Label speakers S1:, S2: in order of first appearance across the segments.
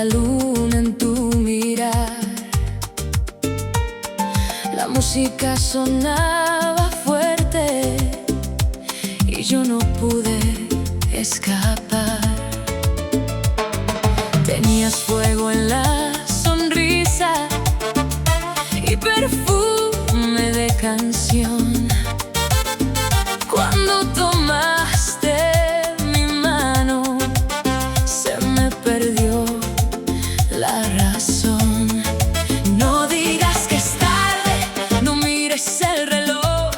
S1: la luna en tu mirar. La música sonaba fuerte y yo no pude escapar. Tenías fuego en la sonrisa y perfume de canción. Cuando tomaste mi mano, se me perdió la razón. No digas que es tarde, no mires el reloj.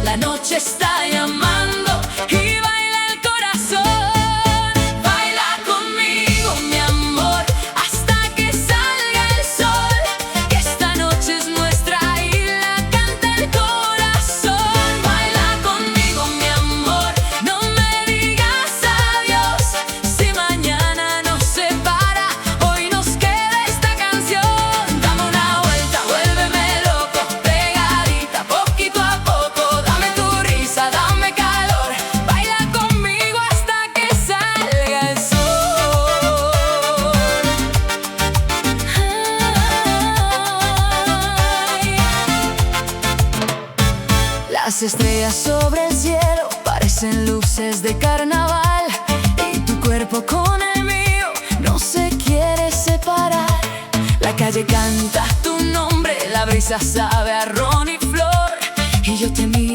S1: La noche está llamando y baila el corazón. Baila conmigo, mi amor, hasta que salga el sol. Que esta noche es nuestra y la canta el corazón. Baila conmigo, mi amor, no me digas adiós. Si mañana nos separa, hoy nos queda esta canción. Dame una vuelta, vuélveme loco, pegadita, poquito a poco. Dame tu risa, dame calor. Baila conmigo hasta que salga el sol. Las estrellas sobre el cielo parecen luces de carnaval, y tu cuerpo con el mío no se quiere separar. La calle canta tu nombre, la brisa sabe a ron y flor, y yo te miro